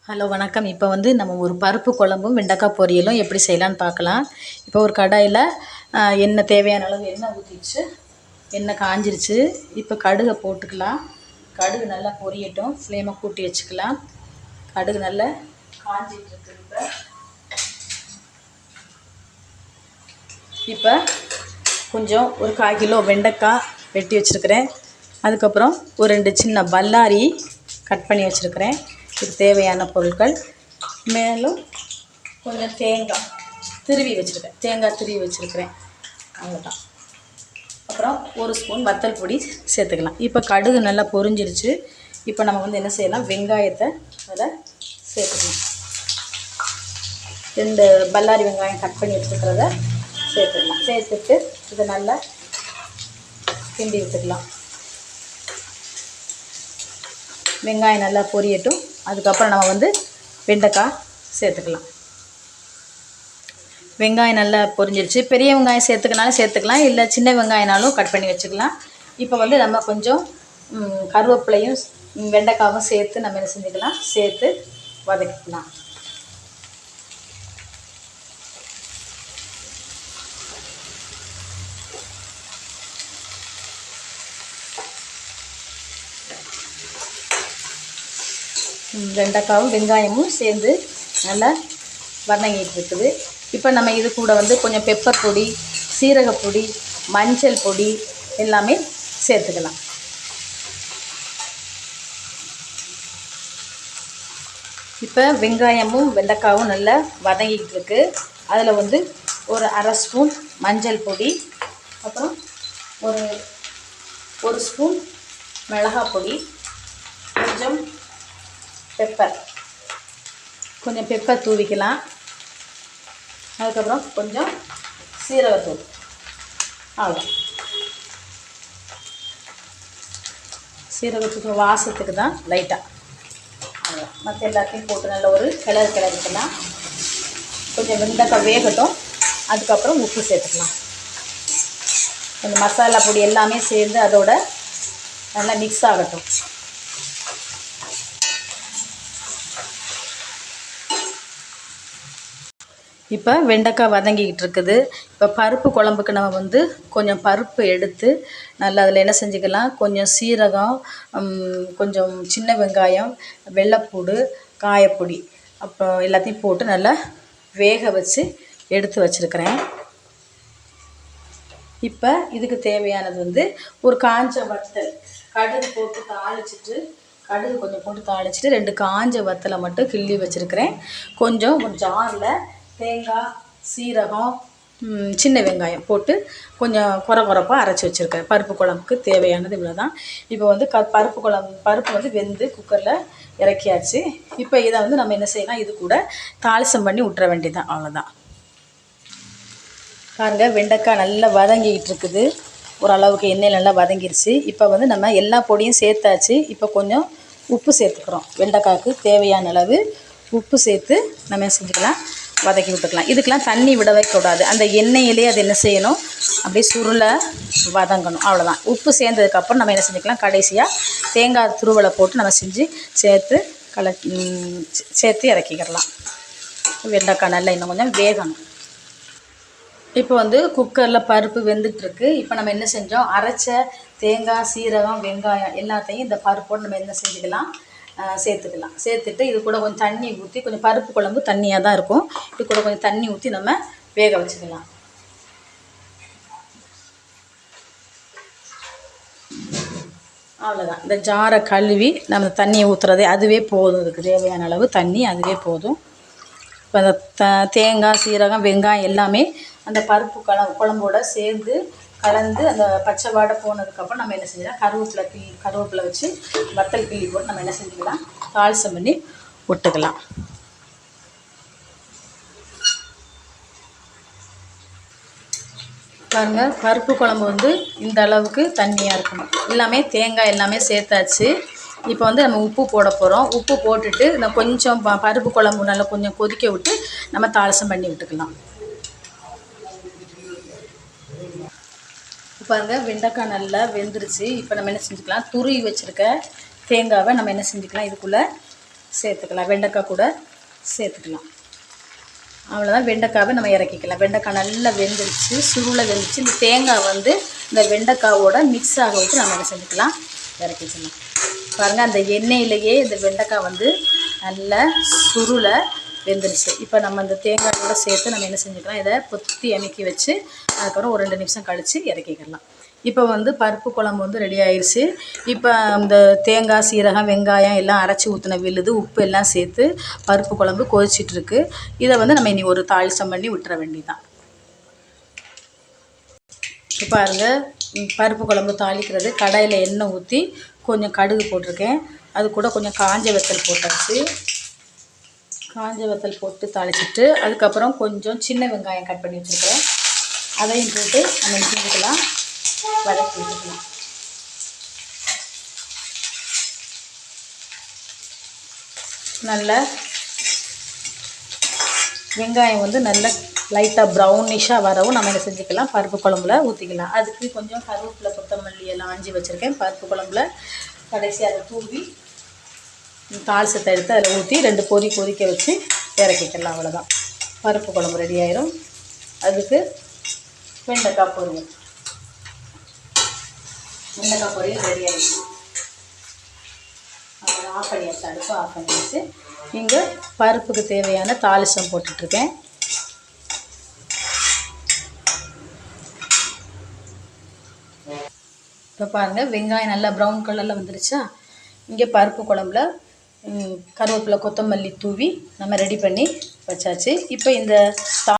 Hello வணக்கம். இப்போ வந்து நம்ம ஒரு பருப்பு குழம்பும் வெண்டைக்காய் பொரியலும் எப்படி செய்யலான்னு பார்க்கலாம். இப்போ ஒரு கடாயில் எண்ணெய் தேவையான அளவு எண்ணெய் ஊற்றிடுச்சு. எண்ணெய் காஞ்சிருச்சு. இப்போ கடுகை போட்டுக்கலாம். கடுகு நல்லா பொரியட்டும். ஃப்ளேமை கூட்டி வச்சுக்கலாம். கடுகு நல்லா காஞ்சிட்டு இருக்கு. இப்போ கொஞ்சம் ஒரு 1/4 கிலோ வெண்டைக்காய் வெட்டி வச்சுருக்கிறேன். அதுக்கப்புறம் ஒரு 2 சின்ன பல்லாரி கட் பண்ணி வச்சுருக்கிறேன். இது தேவையான பொருட்கள். மேலும் கொஞ்சம் தேங்காய் திருவி வச்சுருக்கிறேன். அவ்வளோதான். அப்புறம் ஒரு ஸ்பூன் வத்தல் பொடி சேர்த்துக்கலாம். இப்போ கடுகு நல்லா பொரிஞ்சிருச்சு. இப்போ நம்ம வந்து என்ன செய்யலாம், வெங்காயத்தை அதில் சேர்த்துக்கலாம். 2 பல்லாரி வெங்காயம் கட் பண்ணி வச்சுருக்கிறத சேர்த்துக்கலாம். சேர்த்துட்டு இதை நல்லா கிண்டி விட்டுக்கலாம். வெங்காயம் நல்லா பொரியட்டும். அதுக்கப்புறம் நம்ம வந்து வெண்டைக்காய் சேர்த்துக்கலாம். வெங்காயம் நல்லா பொரிஞ்சிருச்சு. பெரிய வெங்காயம் சேர்த்துக்கலாம், இல்லை சின்ன வெங்காயனாலும் கட் பண்ணி வச்சுக்கலாம். இப்போ வந்து நம்ம கொஞ்சம் கருவேப்பிலையும் வெண்டைக்காவும் சேர்த்து நம்ம என்ன செஞ்சுக்கலாம், சேர்த்து வதக்கிக்கலாம். வெண்டைக்காவும் வெங்காயமும் சேர்ந்து நல்லா வதங்கிட்டு இருக்குது. இப்போ நம்ம இது கூட வந்து கொஞ்சம் பெப்பர் பொடி, சீரகப்பொடி, மஞ்சள் பொடி எல்லாமே சேர்த்துக்கலாம். இப்போ வெங்காயமும் வெண்டைக்காவும் நல்லா வதங்கிட்டு இருக்கு. அதில் வந்து ஒரு 1/2 ஸ்பூன் மஞ்சள் பொடி, அப்புறம் ஒரு ஸ்பூன் மிளகாய் பொடி, கொஞ்சம் பெப்பர் தூவிக்கலாம். அதுக்கப்புறம் கொஞ்சம் சீரகத்தூள். அவ்வளோ. சீரகத்தூள் வாசத்துக்கு தான் லைட்டாக. அவ்வளோ. மற்ற எல்லாத்தையும் போட்டு நல்ல ஒரு கிளறிக்கலாம். கொஞ்சம் வெண்டைக்காய் வேகட்டும். அதுக்கப்புறம் உப்பு சேர்த்துக்கலாம். அந்த மசாலா பொடி எல்லாமே சேர்ந்து அதோட நல்லா மிக்ஸ் ஆகட்டும். இப்போ வெண்டைக்காய் வதங்கிக்கிட்டு இருக்குது. இப்போ பருப்பு குழம்புக்கு நம்ம வந்து கொஞ்சம் பருப்பு எடுத்து நல்லா அதில் என்ன செஞ்சுக்கலாம், கொஞ்சம் சீரகம், கொஞ்சம் சின்ன வெங்காயம், வெள்ளைப்பூடு, காயப்பொடி, அப்புறம் எல்லாத்தையும் போட்டு நல்லா வேக வச்சு எடுத்து வச்சுருக்கிறேன். இப்போ இதுக்கு தேவையானது வந்து ஒரு காஞ்ச வத்தல், கடுகு கொஞ்சம் போட்டு தாளிச்சிட்டு 2 காஞ்ச வத்தலை மட்டும் கிள்ளி வச்சுருக்கிறேன். கொஞ்சம் ஒரு ஜாரில் தேங்காய், சீரகம், சின்ன வெங்காயம் போட்டு கொஞ்சம் குறப்பாக அரைச்சி வச்சுருக்கேன். பருப்பு குழம்புக்கு தேவையானது இவ்வளோ தான். இப்போ வந்து பருப்பு வந்து வெந்து குக்கரில் இறக்கியாச்சு. இப்போ இதை வந்து நம்ம என்ன செய்யலாம், இது கூட தாளிசம் பண்ணி விட்டுற வேண்டியதான். அவ்வளோதான். பாருங்க, வெண்டைக்காய் நல்லா வதங்கிக்கிட்டு இருக்குது. ஓரளவுக்கு எண்ணெய் நல்லா வதங்கிருச்சு. இப்போ வந்து நம்ம எல்லா பொடியும் சேர்த்தாச்சு. இப்போ கொஞ்சம் உப்பு சேர்த்துக்கிறோம். வெண்டைக்காய்க்கு தேவையான அளவு உப்பு சேர்த்து நம்ம செஞ்சுக்கலாம், வதக்கி விட்டுக்கலாம். இதுக்கெலாம் தண்ணி விடவே கூடாது. அந்த எண்ணெயிலே அது என்ன செய்யணும், அப்படியே சுருளை வதங்கணும். அவ்வளோதான். உப்பு சேர்ந்ததுக்கப்புறம் நம்ம என்ன செஞ்சுக்கலாம், கடைசியாக தேங்காய் துருவலை போட்டு நம்ம சேர்த்து இறக்கிக்கிடலாம். வெண்டைக்காய் நல்லா இன்னும் கொஞ்சம் வேகணும். இப்போ வந்து குக்கரில் பருப்பு வெந்துட்டுருக்கு. இப்போ நம்ம என்ன செஞ்சோம், அரைச்ச தேங்காய், சீரகம், வெங்காயம் எல்லாத்தையும் இந்த பருப்போடு நம்ம என்ன செஞ்சுக்கலாம், சேர்த்துக்கலாம். சேர்த்துட்டு இது கூட கொஞ்சம் தண்ணி ஊற்றி, கொஞ்சம் பருப்பு குழம்பு தண்ணியாக தான் இருக்கும், இது கூட கொஞ்சம் தண்ணி ஊற்றி நம்ம வேக வச்சுக்கலாம். அவ்வளோதான். இந்த ஜாரை கழுவி நம்ம தண்ணியை ஊற்றுறதே அதுவே போதும். இதுக்கு தேவையான அளவு தண்ணி அதுவே போதும். இப்போ அந்த தேங்காய், சீரகம், வெங்காயம் எல்லாமே அந்த பருப்பு குழம்போட சேர்ந்து கலந்து அந்த பச்சை வாடை போனதுக்கப்புறம் நம்ம என்ன செஞ்சிடலாம், கருவேப்பிலை வச்சு வத்தல் கிள்ளி போட்டு நம்ம என்ன செஞ்சுக்கலாம், தாளிசம் பண்ணி விட்டுக்கலாம். பாருங்கள், பருப்பு குழம்பு வந்து இந்த அளவுக்கு தண்ணியாக இருக்கணும். எல்லாமே தேங்காய் எல்லாமே சேர்த்தாச்சு. இப்போ வந்து நம்ம உப்பு போட போகிறோம். உப்பு போட்டுட்டு நம்ம கொஞ்சம் பருப்பு குழம்பு நல்லா கொஞ்சம் கொதிக்க விட்டு நம்ம தாளிசம் பண்ணி விட்டுக்கலாம். பாருங்கள், வெண்டைக்காய் நல்லா வெந்துருச்சு. இப்போ நம்ம என்ன செஞ்சுக்கலாம், துருவி வச்சுருக்க தேங்காவை நம்ம என்ன செஞ்சுக்கலாம், இதுக்குள்ளே சேர்த்துக்கலாம், வெண்டைக்காய் கூட சேர்த்துக்கலாம். அவ்வளோதான், வெண்டைக்காவை நம்ம இறக்கிக்கலாம். வெண்டைக்காய் நல்லா வெந்துருச்சு, சுருளை வெந்துருச்சு. இந்த தேங்காய் வந்து இந்த வெண்டைக்காவோட மிக்ஸ் ஆக விட்டு நம்ம என்ன செஞ்சுக்கலாம், இறக்கிக்கலாம். பாருங்கள், அந்த எண்ணெயிலேயே இந்த வெண்டைக்காய் வந்து நல்லா சுருளை வெந்துருச்சு. இப்போ நம்ம இந்த தேங்காயோட சேர்த்து நம்ம என்ன செஞ்சுக்கலாம், இதை பொத்தி அமைக்கி வச்சு அதுக்கப்புறம் ஒரு 2 நிமிஷம் கழித்து இறக்கிக்கலாம். இப்போ வந்து பருப்பு குழம்பு வந்து ரெடி ஆயிடுச்சு. இப்போ இந்த தேங்காய், சீரகம், வெங்காயம் எல்லாம் அரைச்சி ஊற்றின விழுது, உப்பு எல்லாம் சேர்த்து பருப்பு குழம்பு கொதிச்சிட்ருக்கு. இதை வந்து நம்ம இனி ஒரு தாளிசம் பண்ணி விட்டுற வேண்டியதான். இப்போ பாருங்கள், பருப்பு குழம்பு தாளிக்கிறது, கடாயில் எண்ணெய் ஊற்றி கொஞ்சம் கடுகு போட்டிருக்கேன். அது கூட கொஞ்சம் காஞ்ச வத்தல் போட்டாச்சு. காஞ்ச வத்தல் போட்டு தாளிச்சிட்டு அதுக்கப்புறம் கொஞ்சம் சின்ன வெங்காயம் கட் பண்ணி வச்சுருக்கிறேன், அதையும் போட்டு நம்ம செஞ்சுக்கலாம், வதக்கி விட்டுக்கலாம். நல்லா வெங்காயம் வந்து நல்லா லைட்டாக ப்ரௌனிஷாக வரவும் நம்ம என்ன செஞ்சுக்கலாம், பருப்பு குழம்புல ஊற்றிக்கலாம். அதுக்கு கொஞ்சம் கருவேப்பிலை, கொத்தமல்லி எல்லாம் ஆஞ்சி வச்சுருக்கேன். பருப்பு குழம்புல கடைசி அதை தூவி தாளிசத்தை எடுத்து அதில் ஊற்றி 2 கொதிக்க வச்சு இறக்கிக்கலாம். அவ்வளோதான், பருப்பு குழம்பு ரெடி ஆயிரும். அதுக்கு வெண்டைக்காய் பொரியல் ரெடி ஆகிடுச்சு. அப்புறம் ஆஃப் பண்ணியாச்சு, அடுப்பு ஆஃப் பண்ணியாச்சு. இங்கே பருப்புக்கு தேவையான தாளிசம் போட்டுட்ருக்கேன். இப்போ பாருங்கள், வெங்காயம் நல்லா ப்ரௌன் கலரில் வந்துருச்சா. இங்கே பருப்பு குழம்புல கருவேப்பிலை, கொத்தமல்லி தூவி நம்ம ரெடி பண்ணி வச்சாச்சு. இப்போ இந்த